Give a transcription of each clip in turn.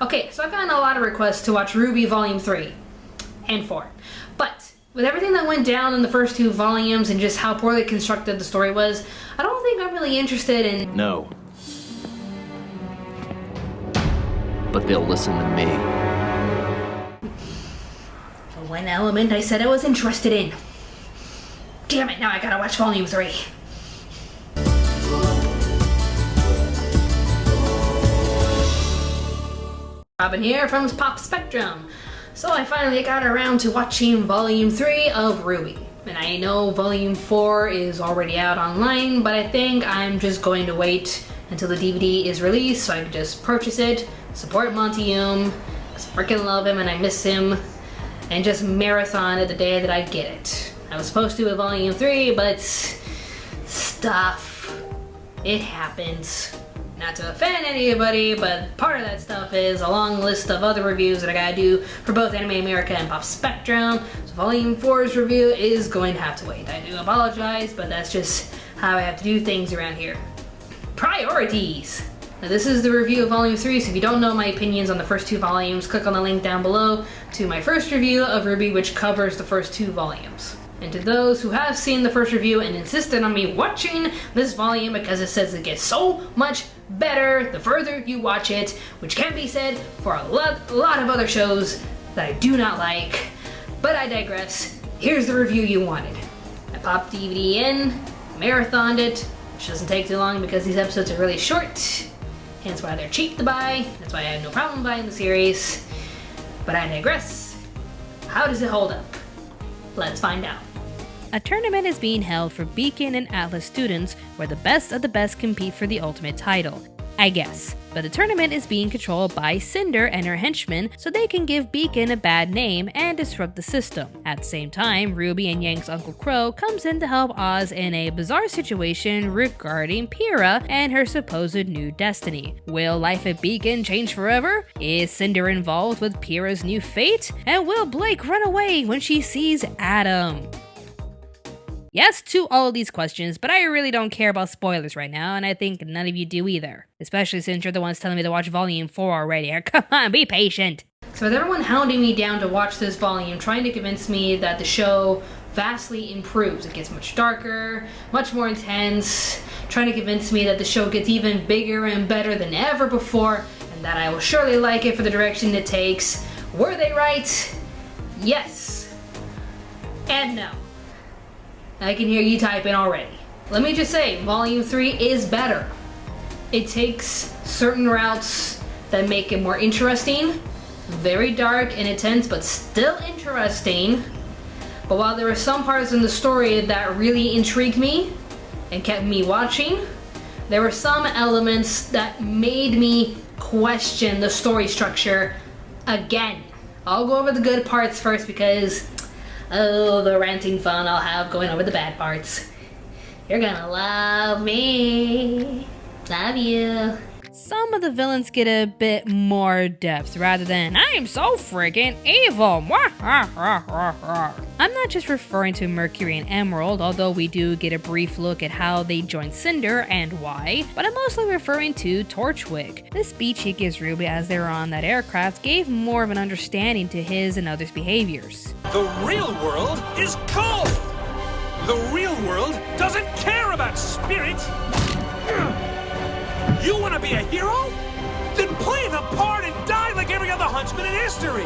Okay, so I've gotten a lot of requests to watch RWBY Volume 3 and 4, but with everything that went down in the first two volumes and just how poorly constructed the story was, I don't think I'm really interested in... No. But they'll listen to me. The one element I said I was interested in. Damn it, now I gotta watch Volume 3. Robyn here from Pop Spectrum. So I finally got around to watching Volume 3 of RWBY. And I know Volume 4 is already out online, but I think I'm just going to wait until the DVD is released so I can just purchase it, support Monty Hume, because I freaking love him and I miss him, and just marathon it the day that I get it. I was supposed to with Volume 3, but stuff. It happens. Not to offend anybody, but part of that stuff is a long list of other reviews that I gotta do for both Anime America and Pop Spectrum. So Volume 4's review is going to have to wait. I do apologize, but that's just how I have to do things around here. Priorities! Now this is the review of Volume 3, so if you don't know my opinions on the first two volumes, click on the link down below to my first review of RWBY, which covers the first two volumes. And to those who have seen the first review and insisted on me watching this volume because it says it gets so much better the further you watch it, which can be said for a lot of other shows that I do not like, but I digress. Here's the review you wanted. I popped DVD in, marathoned it, which doesn't take too long because these episodes are really short, hence why they're cheap to buy. That's why I have no problem buying the series, but I digress. How does it hold up? Let's find out. A tournament is being held for Beacon and Atlas students where the best of the best compete for the ultimate title. I guess. But the tournament is being controlled by Cinder and her henchmen so they can give Beacon a bad name and disrupt the system. At the same time, Ruby and Yang's Uncle Crow comes in to help Oz in a bizarre situation regarding Pyrrha and her supposed new destiny. Will life at Beacon change forever? Is Cinder involved with Pyrrha's new fate? And will Blake run away when she sees Adam? Yes to all of these questions, but I really don't care about spoilers right now, and I think none of you do either. Especially since you're the ones telling me to watch Volume 4 already. Come on, be patient! So with everyone hounding me down to watch this volume, trying to convince me that the show vastly improves. It gets much darker, much more intense, trying to convince me that the show gets even bigger and better than ever before, and that I will surely like it for the direction it takes. Were they right? Yes. And no. I can hear you typing already. Let me just say, Volume 3 is better. It takes certain routes that make it more interesting, very dark and intense, but still interesting. But while there were some parts in the story that really intrigued me and kept me watching, there were some elements that made me question the story structure again. I'll go over the good parts first because oh, the ranting fun I'll have going over the bad parts. You're gonna love me. Love you. Some of the villains get a bit more depth rather than I'm so freaking evil. I'm not just referring to Mercury and Emerald, although we do get a brief look at how they joined Cinder and why, but I'm mostly referring to Torchwick. The speech he gives RWBY as they're on that aircraft gave more of an understanding to his and others' behaviors. The real world is cold! The real world doesn't care about spirit! You want to be a hero? Then play the part and die like every other huntsman in history!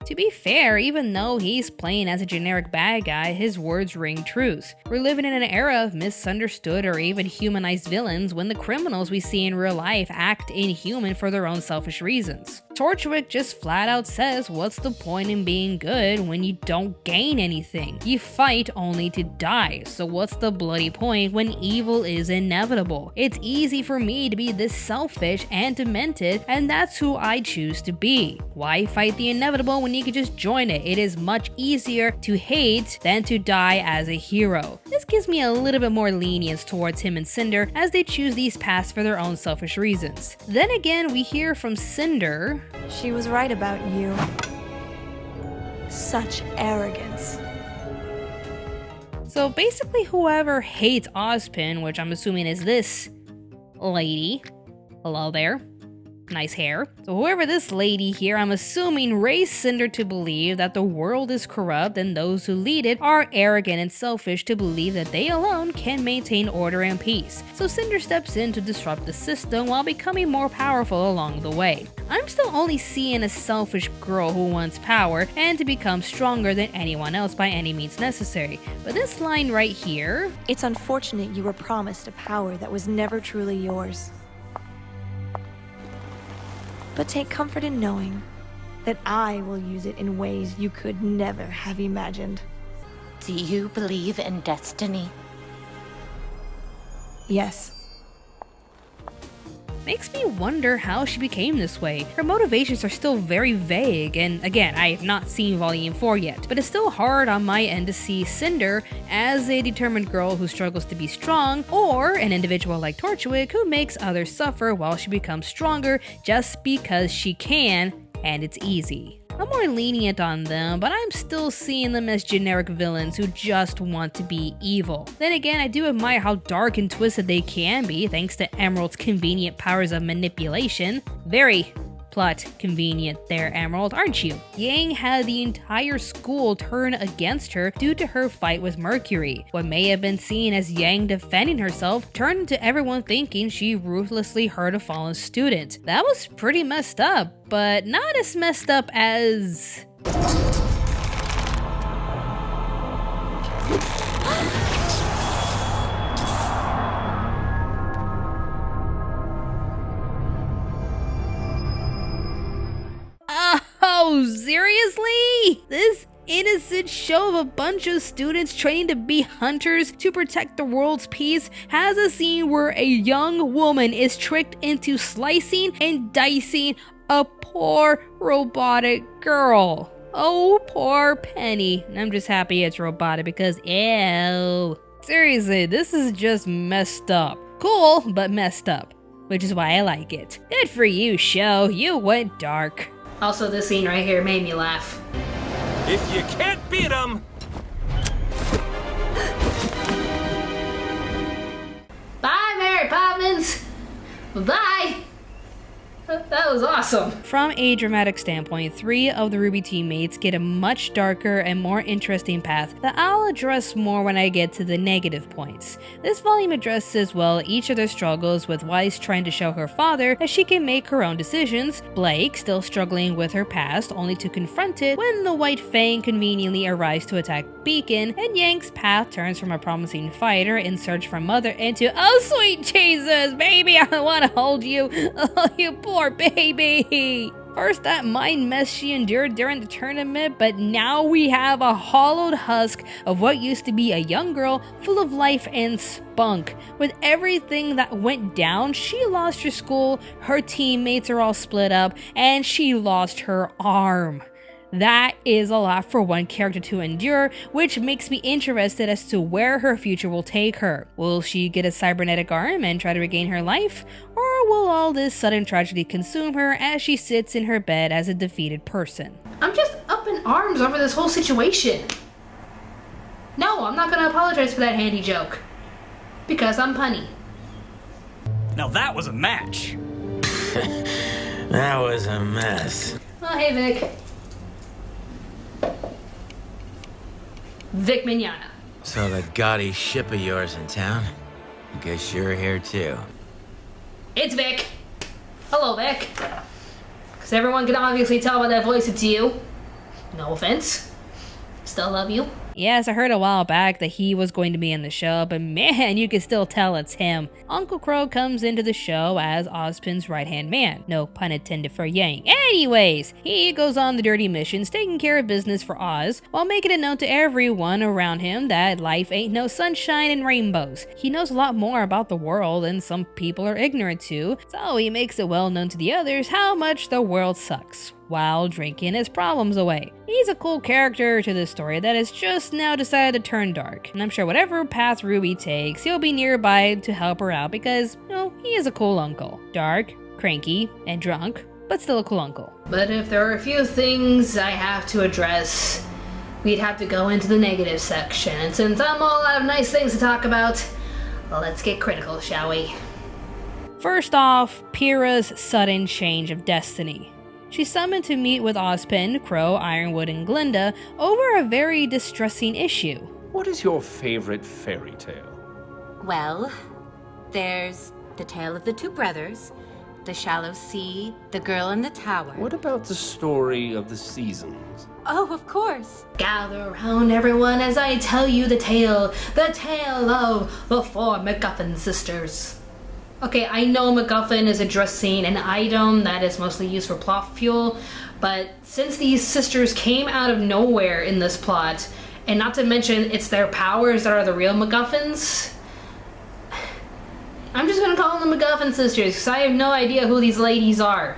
To be fair, even though he's playing as a generic bad guy, his words ring truth. We're living in an era of misunderstood or even humanized villains when the criminals we see in real life act inhuman for their own selfish reasons. Torchwick just flat out says what's the point in being good when you don't gain anything? You fight only to die, so what's the bloody point when evil is inevitable? It's easy for me to be this selfish and demented, and that's who I choose to be. Why fight the inevitable when you can just join it? It is much easier to hate than to die as a hero. This gives me a little bit more lenience towards him and Cinder as they choose these paths for their own selfish reasons. Then again, we hear from Cinder, "She was right about you. Such arrogance." So basically whoever hates Ozpin, which I'm assuming is this lady, hello there, nice hair. So whoever this lady here, I'm assuming raised Cinder to believe that the world is corrupt and those who lead it are arrogant and selfish to believe that they alone can maintain order and peace. So Cinder steps in to disrupt the system while becoming more powerful along the way. I'm still only seeing a selfish girl who wants power and to become stronger than anyone else by any means necessary. But this line right here... It's unfortunate you were promised a power that was never truly yours. But take comfort in knowing that I will use it in ways you could never have imagined. Do you believe in destiny? Yes. Makes me wonder how she became this way. Her motivations are still very vague, and again, I have not seen Volume 4 yet, but it's still hard on my end to see Cinder as a determined girl who struggles to be strong, or an individual like Torchwick who makes others suffer while she becomes stronger just because she can, and it's easy. I'm more lenient on them, but I'm still seeing them as generic villains who just want to be evil. Then again, I do admire how dark and twisted they can be thanks to Emerald's convenient powers of manipulation. Very plot convenient there, Emerald, aren't you? Yang had the entire school turn against her due to her fight with Mercury. What may have been seen as Yang defending herself turned into everyone thinking she ruthlessly hurt a fallen student. That was pretty messed up, but not as messed up as... Oh, seriously? This innocent show of a bunch of students training to be hunters to protect the world's peace has a scene where a young woman is tricked into slicing and dicing a poor robotic girl. Oh, poor Penny. I'm just happy it's robotic because ew. Seriously, this is just messed up. Cool, but messed up. Which is why I like it. Good for you, show. You went dark. Also, this scene right here made me laugh. If you can't beat 'em... Bye, Mary Poppins! Bye! That was awesome. From a dramatic standpoint, 3 of the RWBY teammates get a much darker and more interesting path that I'll address more when I get to the negative points. This volume addresses well each of their struggles, with Weiss trying to show her father that she can make her own decisions, Blake still struggling with her past only to confront it when the White Fang conveniently arrives to attack Beacon, and Yang's path turns from a promising fighter in search for mother into, oh sweet Jesus, baby, I want to hold you, oh you poor baby. First that mind mess she endured during the tournament, but now we have a hollowed husk of what used to be a young girl full of life and spunk. With everything that went down, she lost her school, her teammates are all split up, and she lost her arm. That is a lot for one character to endure, which makes me interested as to where her future will take her. Will she get a cybernetic arm and try to regain her life? Or will all this sudden tragedy consume her as she sits in her bed as a defeated person? I'm just up in arms over this whole situation. No, I'm not gonna apologize for that handy joke. Because I'm punny. Now that was a match. That was a mess. Oh, hey, Vic. Vic Mignogna. So that gaudy ship of yours in town? I guess you're here too. It's Vic. Hello, Vic. Because everyone can obviously tell by that voice it's you. No offense. Still love you. Yes, I heard a while back that he was going to be in the show, but man, you can still tell it's him. Uncle Crow comes into the show as Ozpin's right-hand man. No pun intended for Yang. Anyways, he goes on the dirty missions, taking care of business for Oz, while making it known to everyone around him that life ain't no sunshine and rainbows. He knows a lot more about the world than some people are ignorant to, so he makes it well known to the others how much the world sucks, while drinking his problems away. He's a cool character to this story that has just now decided to turn dark, and I'm sure whatever path RWBY takes, he'll be nearby to help her out because, you know, he is a cool uncle. Dark, cranky, and drunk, but still a cool uncle. But if there are a few things I have to address, we'd have to go into the negative section. And since I'm all out of nice things to talk about, well, let's get critical, shall we? First off, Pyrrha's sudden change of destiny. She's summoned to meet with Ozpin, Crow, Ironwood, and Glinda over a very distressing issue. What is your favorite fairy tale? Well, there's the tale of the two brothers, the shallow sea, the girl in the tower. What about the story of the seasons? Oh, of course. Gather round, everyone, as I tell you the tale of the four MacGuffin sisters. Okay, I know MacGuffin is addressing an item that is mostly used for plot fuel, but since these sisters came out of nowhere in this plot, and not to mention it's their powers that are the real MacGuffins, I'm just gonna call them the MacGuffin sisters because I have no idea who these ladies are.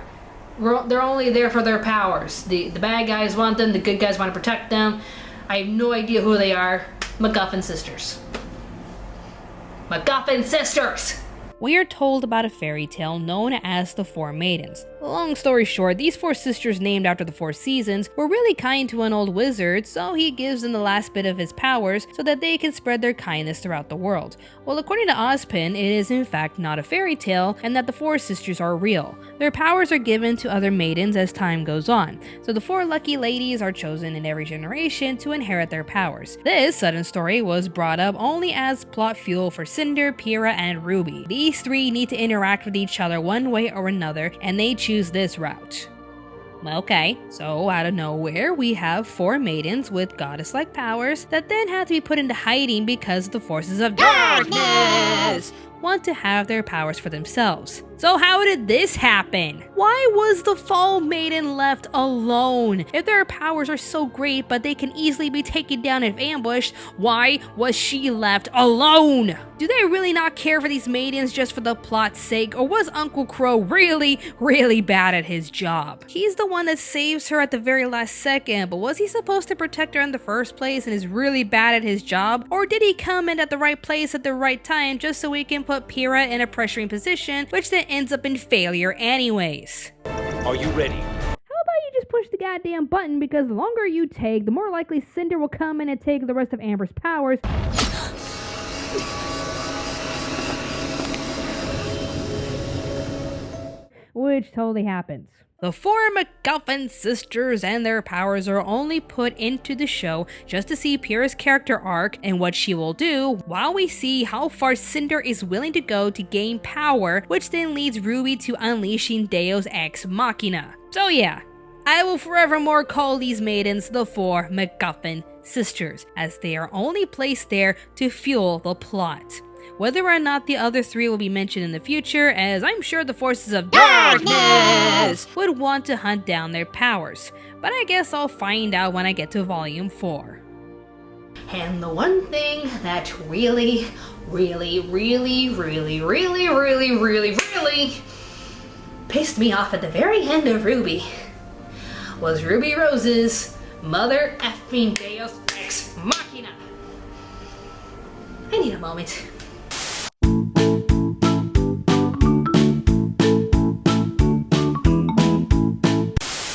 They're only there for their powers. The bad guys want them, the good guys want to protect them. I have no idea who they are. MacGuffin sisters. MacGuffin sisters! We are told about a fairy tale known as the Four Maidens. Long story short, these four sisters named after the four seasons were really kind to an old wizard, so he gives them the last bit of his powers so that they can spread their kindness throughout the world. Well, according to Ozpin, it is in fact not a fairy tale and that the four sisters are real. Their powers are given to other maidens as time goes on, so the four lucky ladies are chosen in every generation to inherit their powers. This sudden story was brought up only as plot fuel for Cinder, Pyrrha, and RWBY. These three need to interact with each other one way or another, and they choose this route. Okay, so out of nowhere, we have four maidens with goddess-like powers that then have to be put into hiding because the forces of darkness want to have their powers for themselves. So how did this happen? Why was the Fall Maiden left alone? If their powers are so great but they can easily be taken down if ambushed, why was she left alone? Do they really not care for these maidens just for the plot's sake, or was Uncle Crow really bad at his job? He's the one that saves her at the very last second, but was he supposed to protect her in the first place and is really bad at his job? Or did he come in at the right place at the right time just so he can put Pyrrha in a pressuring position, which then ends up in failure anyways? Are you ready? How about you just push the goddamn button, because the longer you take, the more likely Cinder will come in and take the rest of Amber's powers. Which totally happens. The four MacGuffin sisters and their powers are only put into the show just to see Pyrrha's character arc and what she will do, while we see how far Cinder is willing to go to gain power, which then leads RWBY to unleashing Deus Ex Machina. So yeah, I will forevermore call these maidens the four MacGuffin sisters, as they are only placed there to fuel the plot. Whether or not the other three will be mentioned in the future, as I'm sure the forces of darkness would want to hunt down their powers. But I guess I'll find out when I get to Volume 4. And the one thing that really pissed me off at the very end of RWBY was Ruby Rose's mother effing Deus Ex Machina. I need a moment.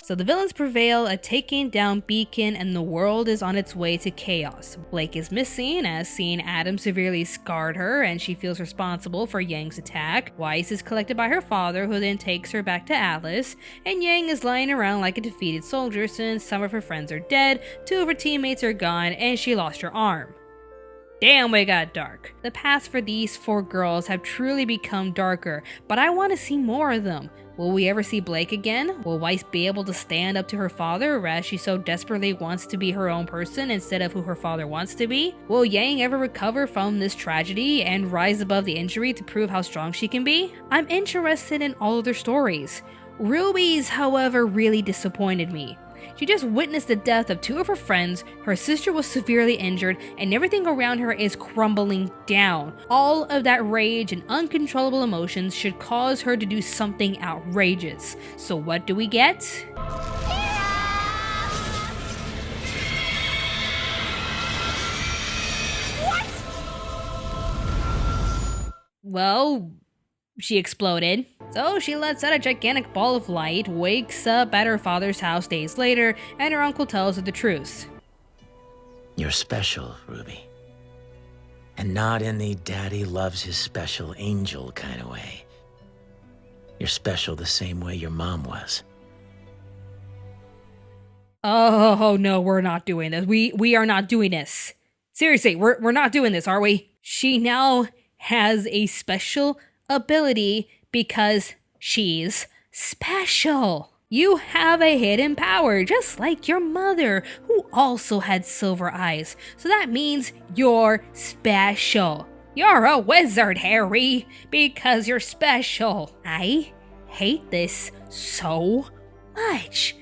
So the villains prevail at taking down Beacon, and the world is on its way to chaos. Blake is missing, as seeing Adam severely scarred her and she feels responsible for Yang's attack. Weiss is collected by her father, who then takes her back to Atlas, and Yang is lying around like a defeated soldier since some of her friends are dead, two of her teammates are gone, and she lost her arm. Damn, we got dark. The paths for these four girls have truly become darker, but I want to see more of them. Will we ever see Blake again? Will Weiss be able to stand up to her father, as she so desperately wants to be her own person instead of who her father wants to be? Will Yang ever recover from this tragedy and rise above the injury to prove how strong she can be? I'm interested in all of their stories. RWBY's, however, really disappointed me. She just witnessed the death of two of her friends, her sister was severely injured, and everything around her is crumbling down. All of that rage and uncontrollable emotions should cause her to do something outrageous. So what do we get? What? Well, she exploded. So she lets out a gigantic ball of light, wakes up at her father's house days later, and her uncle tells her the truth. You're special, RWBY. And not in the daddy loves his special angel kind of way. You're special the same way your mom was. Oh no, we're not doing this. We are not doing this. Seriously, we're not doing this, are we? She now has a special ability because she's special. You have a hidden power, just like your mother, who also had silver eyes. So that means you're special. You're a wizard, Harry, because you're special. I hate this so much.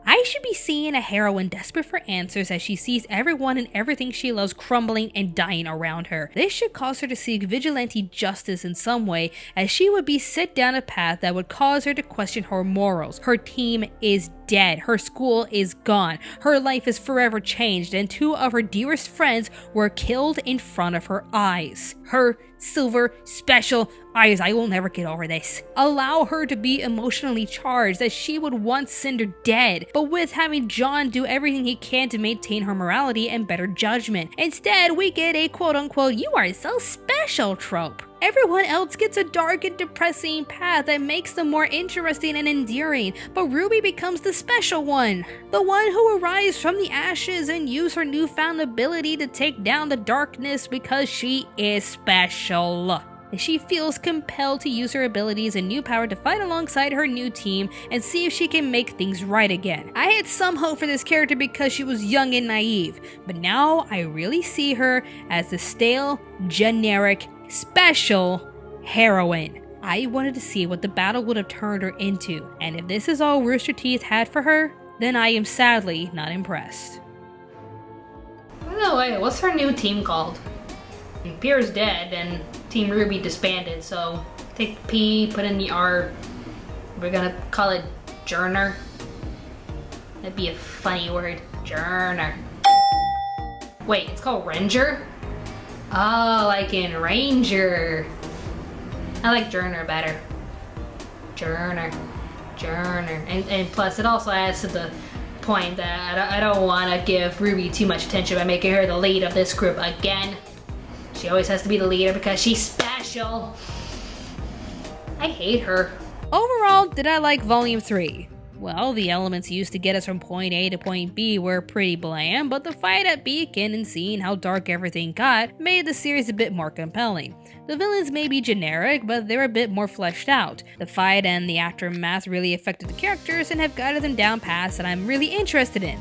I should be seeing a heroine desperate for answers as she sees everyone and everything she loves crumbling and dying around her. This should cause her to seek vigilante justice in some way, as she would be set down a path that would cause her to question her morals. Her team is dead, her school is gone, her life is forever changed, and 2 of her dearest friends were killed in front of her eyes. Her silver special eyes, I will never get over this. Allow her to be emotionally charged as she would want Cinder dead, but with having John do everything he can to maintain her morality and better judgment. Instead, we get a quote-unquote "you are so special" trope. Everyone else gets a dark and depressing path that makes them more interesting and endearing, but Ruby becomes the special one. The one who arrives from the ashes and uses her newfound ability to take down the darkness because she is special. She feels compelled to use her abilities and new power to fight alongside her new team and see if she can make things right again. I had some hope for this character because she was young and naive, but now I really see her as the stale, generic, special heroine. I wanted to see what the battle would have turned her into, and if this is all Rooster Teeth had for her, then I am sadly not impressed. By the way, what's her new team called? Pierre's dead and Team RWBY disbanded, so take the P, put in the R. We're gonna call it Journer. That'd be a funny word. Journer. Wait, it's called Ranger? Oh, like in Ranger. I like Journer better. Journer. Journer. And plus it also adds to the point that I don't want to give Ruby too much attention by making her the lead of this group again. She always has to be the leader because she's special. I hate her. Overall, did I like Volume 3? Well, the elements used to get us from point A to point B were pretty bland, but the fight at Beacon and seeing how dark everything got made the series a bit more compelling. The villains may be generic, but they're a bit more fleshed out. The fight and the aftermath really affected the characters and have guided them down paths that I'm really interested in.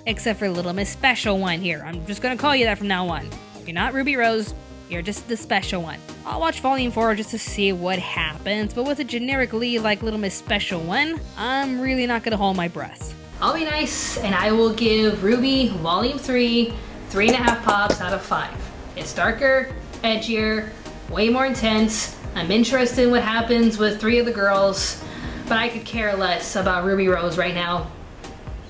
Except for Little Miss Special One here. I'm just gonna call you that from now on. You're not Ruby Rose, you're just the special one. I'll watch Volume 4 just to see what happens, but with a generic lead like Little Miss Special One, I'm really not gonna hold my breath. I'll be nice and I will give RWBY Volume 3 3.5 pops out of 5. It's darker, edgier, way more intense. I'm interested in what happens with 3 of the girls, but I could care less about Ruby Rose right now.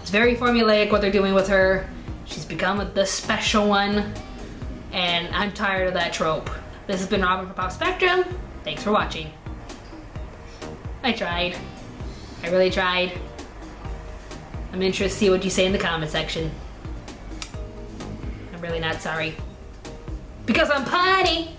It's very formulaic what they're doing with her. She's become the special one, and I'm tired of that trope. This has been Robyn for Pop Spectrum. Thanks for watching. I tried. I really tried. I'm interested to see what you say in the comment section. I'm really not sorry. Because I'm punny!